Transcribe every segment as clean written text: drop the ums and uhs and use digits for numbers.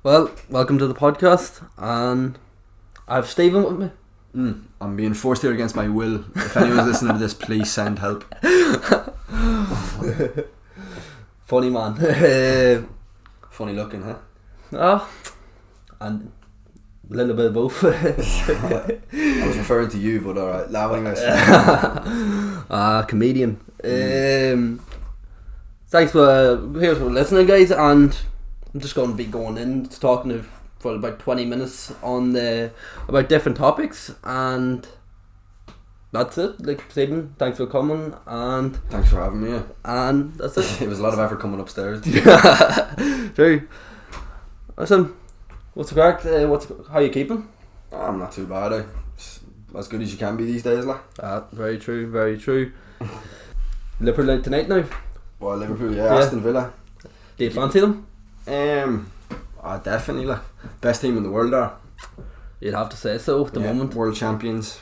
Well, welcome to the podcast, and I have Stephen with me. I'm being forced here against my will. If anyone's listening to this, please send help. Funny man. Funny looking, huh? Oh, and a little bit of both. I was referring to you, but alright. Anyways. Comedian. Thanks for listening, guys, and I'm just going to be going in talking for about 20 minutes on about different topics, and that's it. Like, Stephen, thanks for coming, and thanks for having me. And that's it. It was a lot of effort coming upstairs. True. Listen, what's the crack? How you keeping? I'm not too bad. As good as you can be these days, like. Very true, very true. Liverpool tonight now. Well, Liverpool, yeah. Aston Villa. Do you fancy them? Definitely, like, best team in the world are. You'd have to say so at the moment. World champions.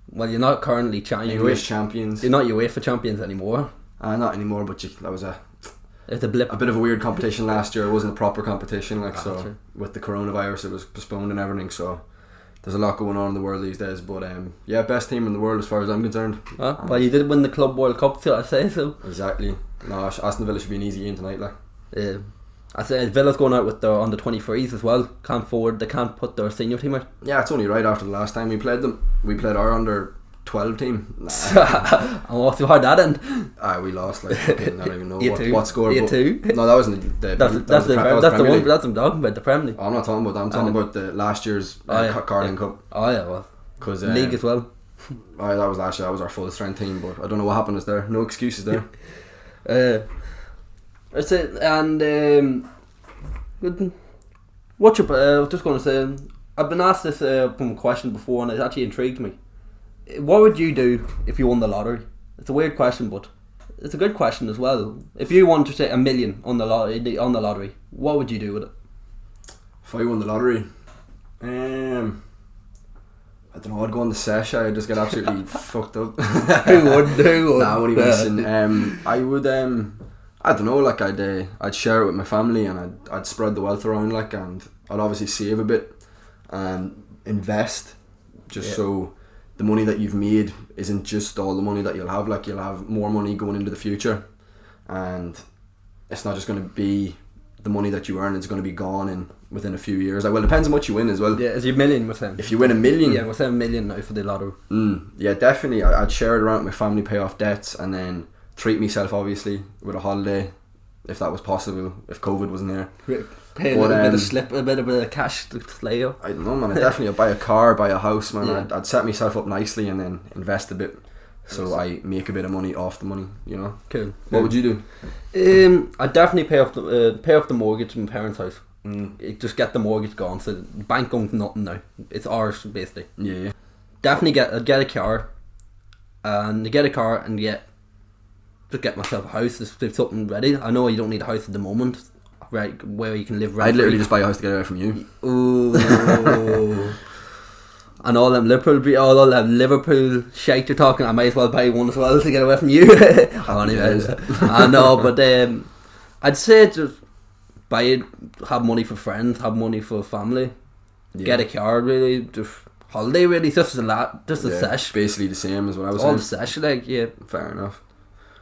Well, you're not currently English champions. You're not UEFA champions anymore. Not anymore, but that was it's a blip. A bit of a weird competition last year. It wasn't a proper competition, like, so true. With the coronavirus it was postponed and everything, so there's a lot going on in the world these days, but best team in the world as far as I'm concerned. Well, you did win the Club World Cup, so I say so. Exactly. No, Aston Villa should be an easy game tonight, like. Yeah. I say Villa's going out with their under 23s as well. They can't put their senior team out. Yeah, it's only right after the last time we played them. We played our under 12 team. And what's hard that end? We lost, like, I don't even know what score. No, that wasn't the that's the one that's I'm talking about, the Premier League. I'm not talking about that. I'm talking about the last year's Carling Cup. Oh yeah, well, because league as well. That was last year. That was our full strength team, but I don't know what happened there. No excuses there. That's it. And what's your? I was just going to say, I've been asked this question before, and it actually intrigued me. What would you do if you won the lottery? It's a weird question, but it's a good question as well. If you wanted to say $1 million on the lottery, what would you do with it? If I won the lottery, I don't know. I'd go on the sesh. I'd just get absolutely fucked up. Who would? Nah, I'm only messing. I would. I don't know. Like, I'd share it with my family, and I'd spread the wealth around. Like, and I'd obviously save a bit and invest, so the money that you've made isn't just all the money that you'll have. Like, you'll have more money going into the future, and it's not just going to be the money that you earn. It's going to be gone within a few years. Well, it depends on what you win as well. Yeah, is your million with him? If you win $1 million, yeah, with $1 million now for the lottery. Yeah, definitely. I'd share it around with my family, pay off debts, and then treat myself obviously with a holiday, if that was possible. If COVID wasn't there. Pay a bit of cash to slay up. I don't know, man. I'd buy a car, buy a house, man. Yeah. I'd set myself up nicely and then invest a bit, so I make a bit of money off the money, you know. Cool. What would you do? I'd definitely pay off the mortgage in my parents' house. Just get the mortgage gone, so the bank owns nothing now. It's ours basically. Yeah. Definitely get a car, and just get myself a house. If something ready. I know you don't need a house at the moment, right, where you can live rent. I'd literally just buy a house to get away from you. Ooh. And all them Liverpool shite you're talking, I might as well buy one as well to get away from you. I know, but I'd say just buy it, have money for friends, have money for family, get a car, really, just holiday, really, just a sesh. Basically the same as what I was all saying. The sesh, like, yeah. Fair enough.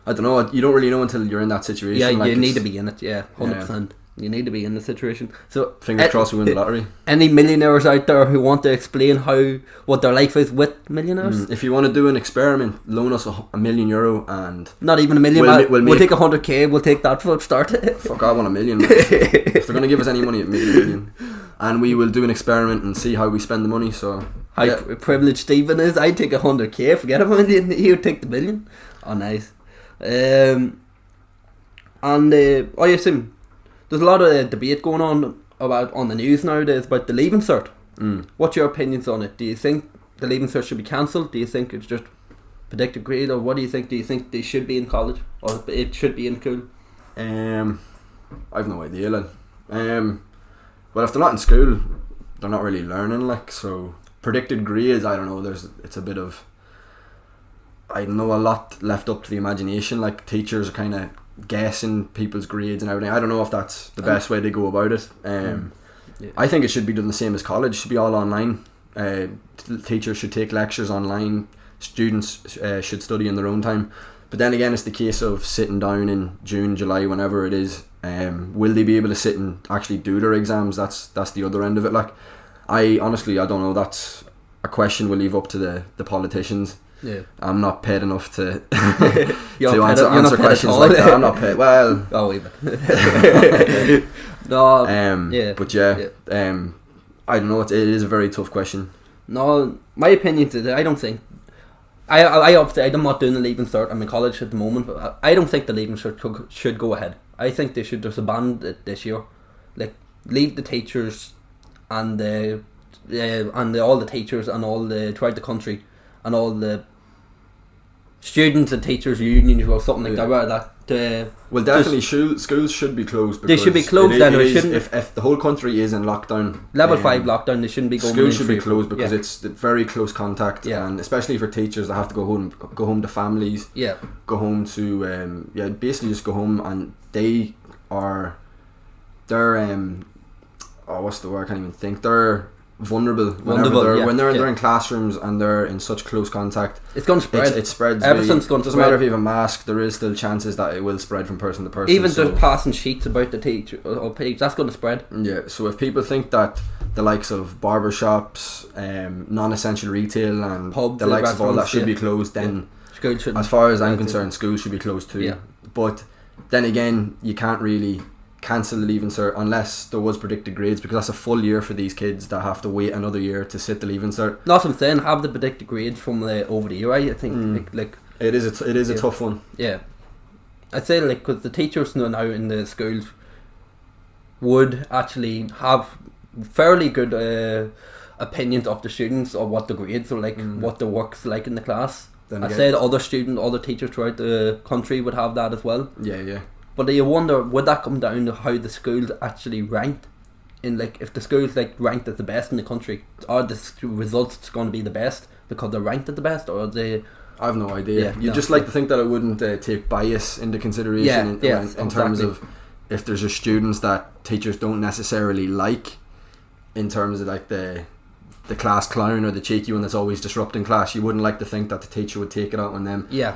I don't know, you don't really know until you're in that situation. Yeah, like, you need to be in it, 100%. You need to be in the situation. So fingers crossed we win the lottery. Any millionaires out there who want to explain what their life is with millionaires? If you want to do an experiment, loan us €1 million and not even $1 million. We'll take 100k. We'll take that for a start. Fuck, I want $1 million. If they're going to give us any money, $1 million. And we will do an experiment and see how we spend the money. So how privileged Stephen is. I'd take 100k. Forget $1 million. He would take the $1 million. Oh, nice. I assume there's a lot of debate going on the news nowadays about the Leaving Cert. What's your opinions on it? Do you think the Leaving Cert should be cancelled? Do you think it's just predicted grade, or what do you think? Do you think they should be in college, or it should be in school? I've no idea, like. Well, if they're not in school, they're not really learning, like, so predicted grades, I don't know, it's a bit of, I know, a lot left up to the imagination. Like, teachers are kind of guessing people's grades and everything. I don't know if that's the best way to go about it. Yeah. I think it should be done the same as college. It should be all online. Teachers should take lectures online. Students should study in their own time. But then again, it's the case of sitting down in June, July, whenever it is. Will they be able to sit and actually do their exams? That's the other end of it. Like, I don't know. That's a question we'll leave up to the politicians. Yeah. I'm not paid enough to answer questions like that. I'm not paid. Well, oh, even. No. Yeah. But I don't know. It is a very tough question. No, my opinion is that I don't think. I'm not doing the Leaving Cert. I'm in college at the moment, but I don't think the Leaving Cert should go ahead. I think they should just abandon it this year. Like, leave the teachers and all the teachers and all the throughout the country and all the students and teachers unions or something like that. Well, definitely schools should be closed. They should be closed. If the whole country is in lockdown, level 5 lockdown, they shouldn't be going. Schools should be closed because it's very close contact, and especially for teachers that have to go home to families. Yeah. Go home to basically just go home, and they're what's the word? I can't even think. They're vulnerable when they're in classrooms and they're in such close contact. It's going to spread. It spreads. Everything's going to doesn't matter if you have a mask. There is still chances that it will spread from person to person. Even just passing sheets about the teacher or page, that's going to spread. Yeah. So if people think that the likes of barbershops, non-essential retail, and pubs, the likes of all that should be closed, then as far as I'm concerned, schools should be closed too. Yeah. But then again, you can't really cancel the Leaving Cert unless there was predicted grades, because that's a full year for these kids that have to wait another year to sit the Leaving Cert. Not what I'm saying, have the predicted grades from over the year. I think like it is a tough one. Yeah, I'd say like because the teachers now in the schools would actually have fairly good opinions of the students or what the grades are like, what the work's like in the class. I'd say the other teachers throughout the country would have that as well. Yeah. But you wonder, would that come down to how the schools actually ranked? In like, if the schools like ranked as the best in the country, are the results going to be the best because they're ranked at the best, or are they? I have no idea. You'd just like to think that it wouldn't take bias into consideration in terms of if there's just students that teachers don't necessarily like, in terms of like the class clown or the cheeky one that's always disrupting class. You wouldn't like to think that the teacher would take it out on them. Yeah.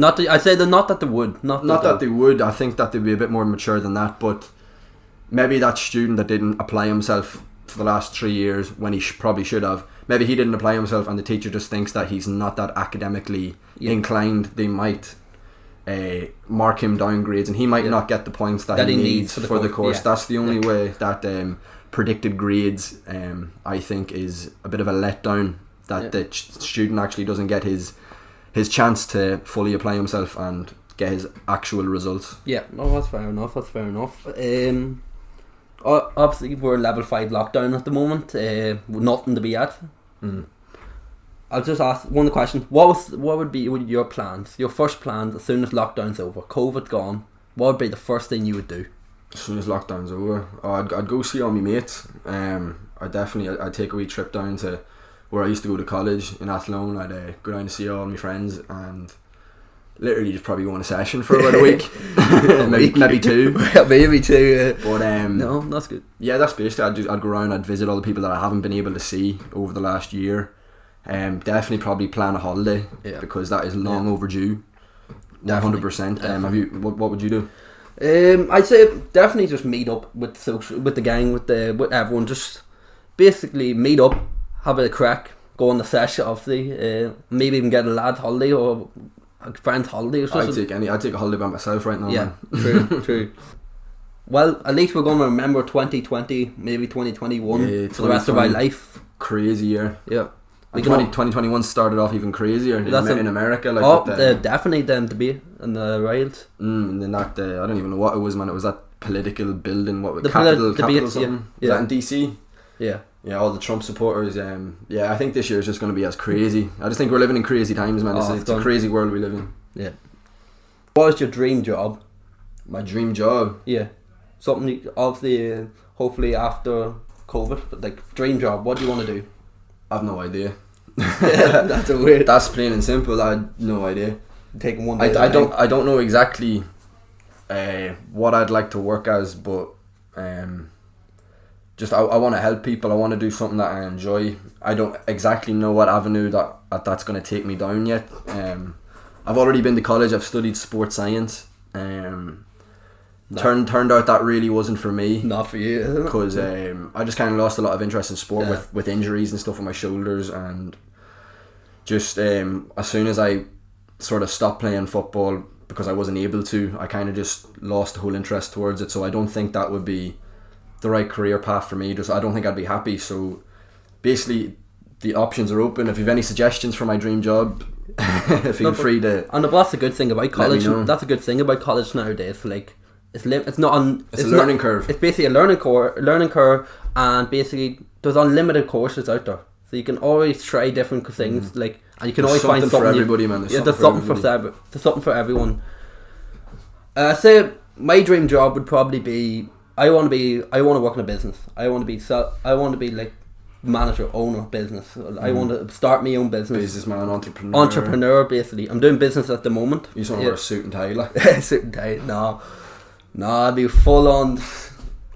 I'd say not that they would. Not that they would. I think that they'd be a bit more mature than that. But maybe that student that didn't apply himself for the last 3 years when he probably should have. Maybe he didn't apply himself, and the teacher just thinks that he's not that academically inclined. They might mark him down grades, and he might not get the points that he needs for the course. That's the only way that predicted grades, I think, is a bit of a letdown. That the student actually doesn't get his chance to fully apply himself and get his actual results. Yeah, no, that's fair enough. Obviously, we're level 5 lockdown at the moment. Nothing to be at. I'll just ask one question. What would be your plans? Your first plans as soon as lockdown's over, COVID gone. What would be the first thing you would do? As soon as lockdown's over, I'd go see all my mates. I'd take a wee trip down to where I used to go to college in Athlone. I'd go down to see all my friends and literally just probably go on a session for about a week. maybe two. Maybe two. But no, that's good. Yeah, that's basically. I'd go around. I'd visit all the people that I haven't been able to see over the last year. Definitely probably plan a holiday because that is long overdue. 100%. What would you do? I'd say definitely just meet up with the gang, with everyone. Just basically meet up, have a crack, go on the session. Obviously, maybe even get a lad's holiday or a friend's holiday. Or something. I'd take a holiday by myself right now. Yeah, man. True. Well, at least we're going to remember 2020, maybe 2021 for the rest of our life. Crazy year. Yeah. 2021 started off even crazier in America. Definitely them to be in the riots. And then that I don't even know what it was, man. It was that political building. What was Capitol something? Yeah. Was that in DC? Yeah. Yeah, all the Trump supporters. I think this year is just going to be as crazy. I just think we're living in crazy times, man. It's a crazy world we live in. Yeah. What is your dream job? My dream job? Yeah. Something obviously, hopefully after COVID, but like dream job. What do you want to do? I have no idea. That's plain and simple. I have no idea. Taking one day. I don't know exactly what I'd like to work as, but just I want to help people. I want to do something that I enjoy. I don't exactly know what avenue that's going to take me down yet. I've already been to college. I've studied sports science. Turned out that really wasn't for me. Not for you, because I just kind of lost a lot of interest in sport with injuries and stuff on my shoulders, and just as soon as I sort of stopped playing football because I wasn't able to, I kind of just lost the whole interest towards it. So I don't think that would be the right career path for me. I don't think I'd be happy. So basically, the options are open. If you have any suggestions for my dream job, feel free to. And that's the good thing about college. That's a good thing about college nowadays. Like, it's a learning curve. It's basically a learning curve, and basically there's unlimited courses out there, so you can always try different things. Like, and you can always find something for everybody, man. There's something for everyone. Say my dream job would probably be I want to work in a business. I want to be like manager, owner of business. I want to start my own business. Businessman, entrepreneur. Basically. I'm doing business at the moment. You just want to wear a suit and tie, like? Suit and tie. No, I'd be full on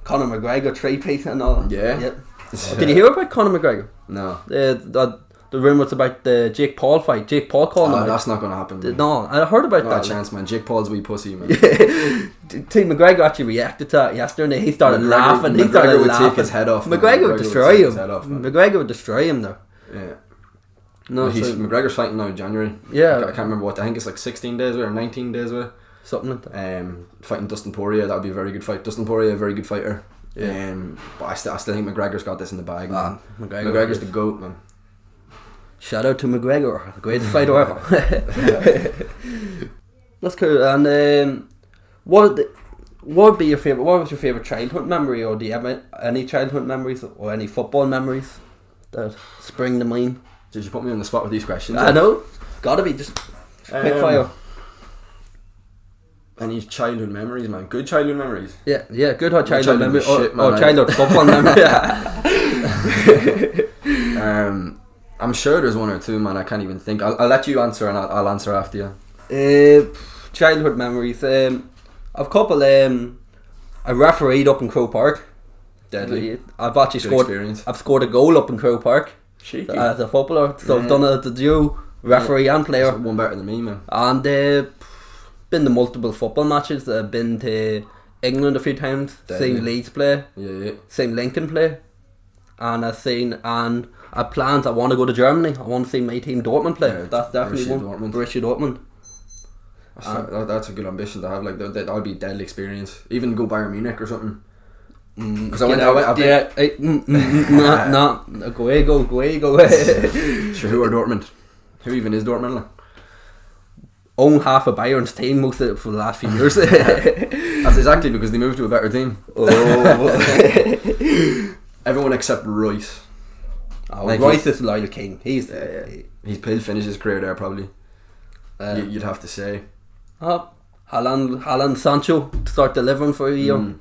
Conor McGregor 3-piece and all. Yeah. Did you hear about Conor McGregor? No. The rumours about the Jake Paul fight. Jake Paul called him. That's not going to happen. Man. No, I heard about that. Not a chance, man. Jake Paul's a wee pussy, man. T. McGregor actually reacted to that yesterday. He started laughing. McGregor would take his head off. McGregor would destroy him. McGregor would destroy him there. Yeah. No, McGregor's fighting now in January. Yeah. I can't remember what. I think it's like 16 days away or 19 days away. Something like that. Fighting Dustin Poirier, that would be a very good fight. Dustin Poirier, a very good fighter. Yeah. But I still think McGregor's got this in the bag, man. McGregor's the GOAT, man. Shout out to McGregor, the greatest fighter ever. That's cool. And what would be your favorite? What was your favorite childhood memory, or do you have any childhood memories or any football memories that spring to mind? Did you put me on the spot with these questions? I know. Gotta be just quick fire. Any childhood memories, man? Good childhood memories. Yeah. Good childhood memories or childhood football memories. I'm sure there's one or two, man. I can't even think. I'll let you answer, and I'll answer after you. Childhood memories. I've a couple. I refereed up in Crow Park. Deadly. I've actually scored. Experience. I've scored a goal up in Crow Park. Cheeky. As a footballer, so I've done it as a duo, referee and player. That's one better than me, man. And been to multiple football matches. I've been to England a few times. Deadly. Seen Leeds play. Yeah. Seen Lincoln play. And I have plans. I want to go to Germany. I want to see my team Dortmund play. Yeah, that's definitely one. Borussia Dortmund. That's a good ambition to have. Like that'll be a deadly experience. Even go Bayern Munich or something. Because Go away. Sure, who are Dortmund? Who even is Dortmund? Like? Own half of Bayern's team most of it for the last few years. That's exactly because they moved to a better team. Everyone except Royce. Royce is the loyal king. He's finished his career there probably. You'd have to say. Haaland, Sancho start delivering for a year.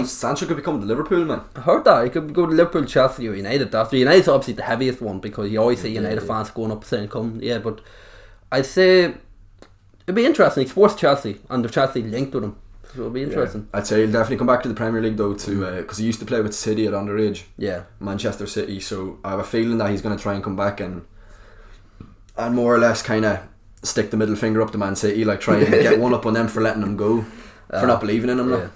Sancho could become the Liverpool man. I heard that he could go to Liverpool, Chelsea or United. After United's obviously the heaviest one because you always see United fans going up saying come. Yeah, but I'd say it'd be interesting. He sports Chelsea and the Chelsea linked with him. So it'll be interesting. I'd say he'll definitely come back to the Premier League though because he used to play with City at underage. Yeah. Manchester City. So I have a feeling that he's going to try and come back and more or less kind of stick the middle finger up to Man City, like try and get one up on them for letting them go, for not believing in them. Yeah.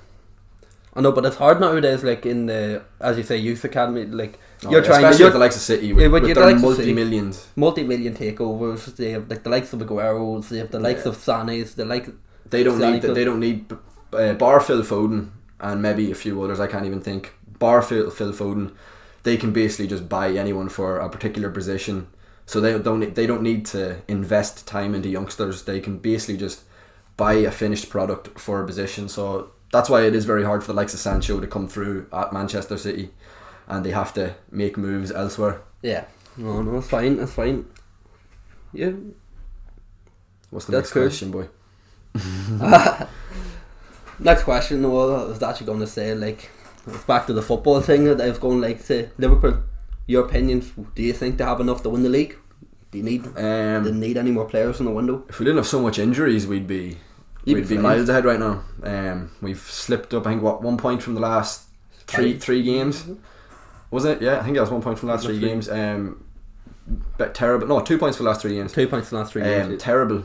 I know, but it's hard nowadays. Like in the, as you say, youth academy. Like you're trying, especially with the likes of City, with their multi-million takeovers. They have like the likes of Aguero. They have the likes of Sané's. They don't need bar Phil Foden and maybe a few others. I can't even think. Bar Phil Foden, they can basically just buy anyone for a particular position. So they don't need to invest time into youngsters. They can basically just buy a finished product for a position. So that's why it is very hard for the likes of Sancho to come through at Manchester City, and they have to make moves elsewhere. Yeah. No, it's fine. It's fine. Yeah. What's the next question, boy? Next question. Well, I was actually going to say, like, it's back to the football thing. I was going like to Liverpool. Your opinions? Do you think they have enough to win the league? Do you need any more players in the window? If we didn't have so much injuries, we'd be miles ahead right now. We've slipped up, I think, 1 point from the last three games. Was it? Yeah, I think that was 1 point from the last 3 games. But terrible. No, 2 points for the last 3 games. 2 points from the last 3 games. Terrible.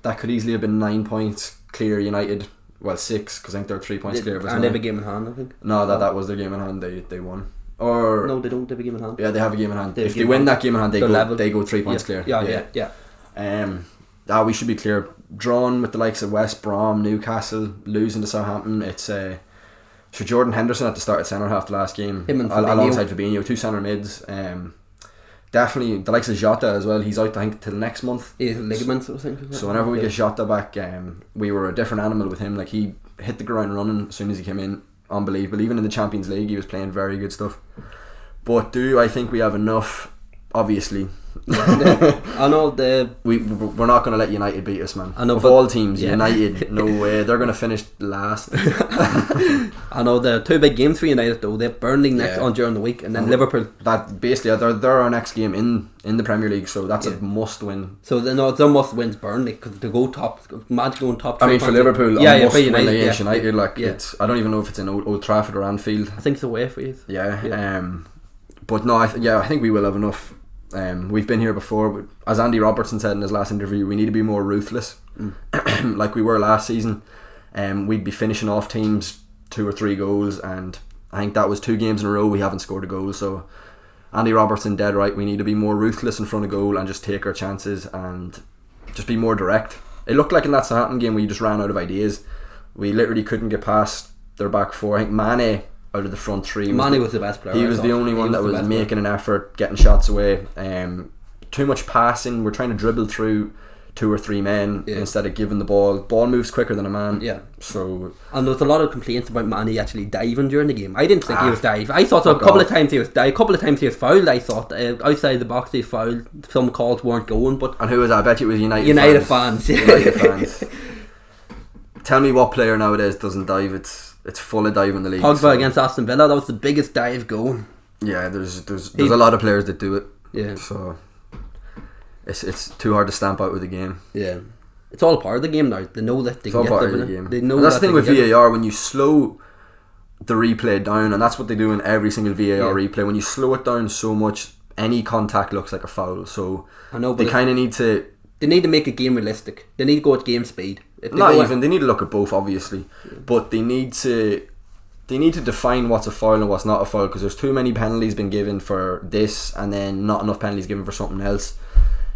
That could easily have been 9 points clear United. Well, 6 because I think they're 3 points clear. And they have a game in hand, I think. No, that was their game in hand. They won. Or no, they don't have a game in hand. Yeah, they have a game in hand. If they win that game in hand, they go 3 points clear. Yeah. We should be clear. Drawn with the likes of West Brom, Newcastle, losing to Southampton. It's so Jordan Henderson at the start of centre half the last game, alongside Fabinho, 2 centre mids. Definitely the likes of Jota as well. He's out, I think, till next month. He's ligaments, I think. So whenever we get Jota back, we were a different animal with him. Like, he hit the ground running as soon as he came in. Unbelievable. Even in the Champions League, he was playing very good stuff. But do I think we have enough? Obviously. I know we're not going to let United beat us, man. I know, of all teams, United, no way. They're going to finish last. I know the 2 big games for United though. They have Burnley next on during the week, and then Liverpool. That basically they're our next game in the Premier League, so that's a must win. So their must wins Burnley because to go top, imagine going top. I mean, for Liverpool, must for win United, against United. Like it's, I don't even know if it's in Old Trafford or Anfield. I think it's away for you. But no, I think we will have enough. We've been here before, but as Andy Robertson said in his last interview, we need to be more ruthless like we were last season. We'd be finishing off teams 2 or 3 goals, and I think that was 2 games in a row we haven't scored a goal. So Andy Robertson dead right, we need to be more ruthless in front of goal and just take our chances and just be more direct. It looked like in that Southampton game we just ran out of ideas. We literally couldn't get past their back 4. I think Mane out of the front 3 was the best player. He was the only one that was making an effort, getting shots away. Too much passing. We're trying to dribble through 2 or 3 men instead of giving the ball. Ball moves quicker than a man. So, and there was a lot of complaints about Mane actually diving during the game. I didn't think he was diving. I thought a couple of times he was fouled. I thought outside the box he was fouled. Some calls weren't going. And who was that? I bet you it was United fans. United fans. Tell me what player nowadays doesn't dive. It's full of dive in the league. Pogba against Aston Villa, that was the biggest dive going. Yeah, there's a lot of players that do it. Yeah. So it's too hard to stamp out with the game. Yeah. It's all part of the game now. They know that they can get the game. They know and that's the thing with VAR, when you slow the replay down, and that's what they do in every single VAR replay. When you slow it down so much, any contact looks like a foul. So I know, they kind of need to. They need to make a game realistic. They need to go at game speed. They need to look at both, obviously, but they need to define what's a foul and what's not a foul, because there's too many penalties been given for this and then not enough penalties given for something else.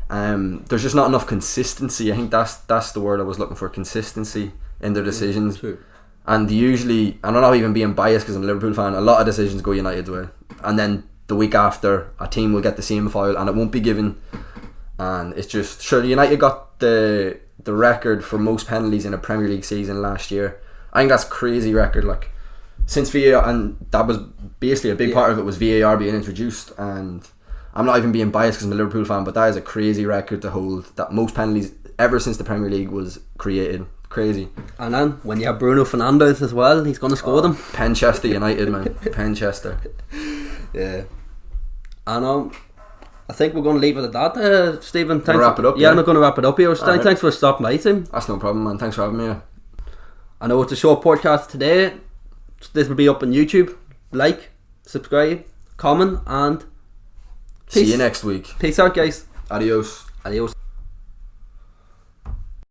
There's just not enough consistency. I think that's the word I was looking for, consistency in their decisions. True. And usually, and I'm not even being biased because I'm a Liverpool fan, a lot of decisions go United's way, and then the week after a team will get the same foul and it won't be given. And it's just, sure, United got the record for most penalties in a Premier League season last year. I think that's a crazy record, like, since VAR, and that was basically a big part of it was VAR being introduced. And I'm not even being biased because I'm a Liverpool fan, but that is a crazy record to hold, that most penalties ever since the Premier League was created. Crazy. And then when you have Bruno Fernandes as well, he's going to score them. Penchester United, man. Penchester. Yeah. And I think we're going to leave it at that, Stephen. Thanks. Wrap it up. Yeah, I'm not going to wrap it up here. Thanks for stopping by, Tim. That's no problem, man. Thanks for having me. I know it's a short podcast today. This will be up on YouTube. Like, subscribe, comment, and peace. See you next week. Peace out, guys. Adios. Adios.